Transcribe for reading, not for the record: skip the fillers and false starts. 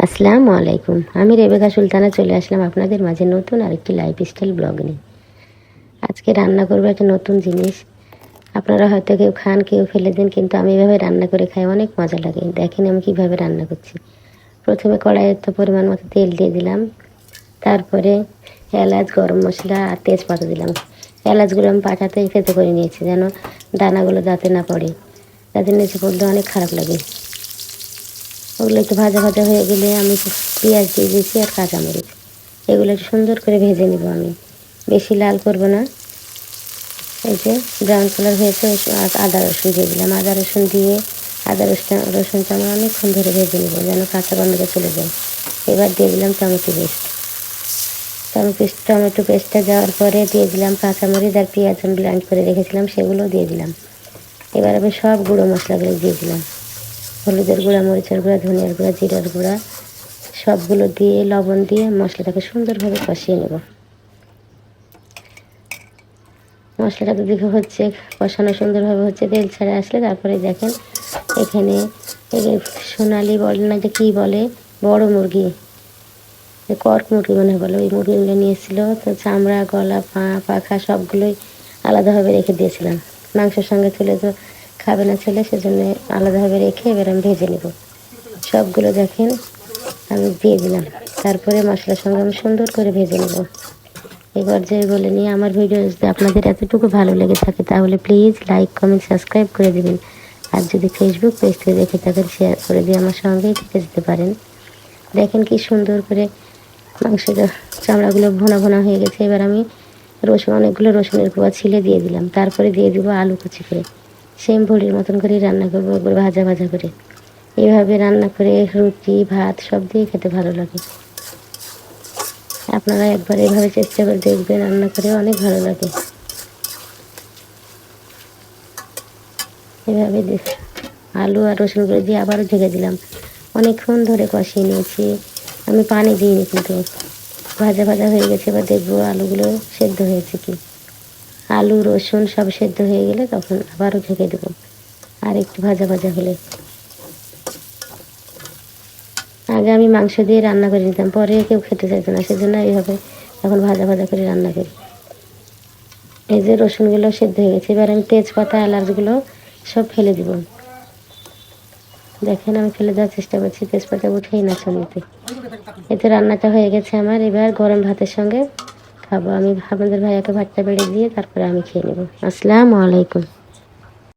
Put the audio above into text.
আসসালামু আলাইকুম। আমি রেবেকা সুলতানা চলে আসলাম আপনাদের মাঝে নতুন আরেকটি লাইফস্টাইল ব্লগ নিয়ে। আজকে রান্না করবো একটা নতুন জিনিস। আপনারা হয়তো কেউ খান, কেউ ফেলে দেন, কিন্তু আমি এভাবে রান্না করে খাই, অনেক মজা লাগে। দেখেন আমি কীভাবে রান্না করছি। প্রথমে কড়াইয়ে তো পরিমাণ মতো তেল দিয়ে দিলাম, তারপরে এলাচ, গরম মশলা আর তেজপাতা দিলাম। এলাচগুলো আমি পাটাতে থেতো করে নিয়েছি যেন দানাগুলো দাঁতে না পড়ে, তাদের নিচে পড়লে অনেক খারাপ লাগে। ওগুলো একটু ভাজা ভাজা হয়ে গেলে আমি পেঁয়াজ দিয়ে দিয়েছি আর কাঁচামরিচ, এগুলো একটু সুন্দর করে ভেজে নেব। আমি বেশি লাল করব না। এই যে ব্রাউন কালার হয়েছে, আদা রসুন দিয়ে দিলাম। আদা রসুন দিয়ে রসুনটা আমি অনেকক্ষণ ধরে ভেজে নেব যেন কাঁচা গন্ধটা চলে যায়। এবার দিয়ে দিলাম টমেটো পেস্টটা যাওয়ার পরে দিয়ে দিলাম কাঁচামরিচ আর পেঁয়াজ আমি ব্লেন্ড করে রেখেছিলাম, সেগুলোও দিয়ে দিলাম। এবার আমি সব গুঁড়ো মশলাগুলো দিয়ে দিলাম, হলুদের গুঁড়া, মরিচের গুঁড়া, ধনিয়ার গুঁড়া, জিরার গুঁড়া, সবগুলো দিয়ে লবণ দিয়ে মশলাটাকে সুন্দরভাবে কষিয়ে নেব। মশলাটাকে দেখে হচ্ছে কষানো সুন্দরভাবে হচ্ছে, তেল ছেড়ে আসলে তারপরে দেখেন এখানে সোনালি বলে না যে কী বলে, বড় মুরগি, কর্ক মুরগি মনে বলে, ওই মুরগিগুলো নিয়েছিল। তো চামড়া, গলা, পা, পাখা সবগুলোই আলাদাভাবে রেখে দিয়েছিলাম। মাংসের সঙ্গে তুলে তো খাবে না ছেলে, সেজন্য আলাদাভাবে রেখে এবার আমি ভেজে নেব। সবগুলো দেখেন আমি দিয়ে দিলাম, তারপরে মশলার সঙ্গে আমি সুন্দর করে ভেজে নেব। এবার যে বলে নিয়ে আমার ভিডিও যদি আপনাদের এতটুকু ভালো লেগে থাকে তাহলে প্লিজ লাইক, কমেন্ট, সাবস্ক্রাইব করে দেবেন। আর যদি ফেসবুক পেজ থেকে দেখে থাকেন শেয়ার করে দিয়ে আমার সঙ্গেই থেকে যেতে পারেন। দেখেন কি সুন্দর করে মাংসের চামড়াগুলো ভোনা ভোনা হয়ে গেছে। এবার আমি অনেকগুলো রসুনের কোয়া ছিলে দিয়ে দিলাম, তারপরে দিয়ে দিব আলু কুচি করে। সেম ভুড়ির মতন করেই রান্না করবো, একবার ভাজা ভাজা করে। এভাবে রান্না করে রুটি, ভাত সব দিয়ে খেতে ভালো লাগে। আপনারা একবার এভাবে চেষ্টা করে দেখবেন, রান্না করে অনেক ভালো লাগে। এভাবে আলু আর রসুনগুলো দিয়ে আবারও ঢেকে দিলাম। অনেকক্ষণ ধরে কষিয়ে নিয়েছি, আমি পানি দিইনি, কিন্তু ভাজা ভাজা হয়ে গেছে। এবার দেখবো আলুগুলো সেদ্ধ হয়েছে কি। আলু, রসুন সব সেদ্ধ হয়ে গেলে তখন আবারও ঢেকে দেবো, আর একটু ভাজা ভাজা হলে। আগে আমি মাংস দিয়ে রান্না করে নিতাম, পরে কেউ খেতে চাইতো না, সেজন্য এইভাবে এখন ভাজা ভাজা করে রান্না করি। এই যে রসুনগুলো সেদ্ধ হয়ে গেছে, এবার আমি তেজপাতা, এলাচগুলো সব ফেলে দিব। দেখেন আমি ফেলে দেওয়ার চেষ্টা করছি, তেজপাতা উঠেই না চলতে। এতে রান্নাটা হয়ে গেছে আমার। এবার গরম ভাতের সঙ্গে খাবো। আমি আপনাদের ভাইয়াকে ভাতটা বেড়ে দিয়ে তারপরে আমি খেয়ে নেব। আসসালামু আলাইকুম।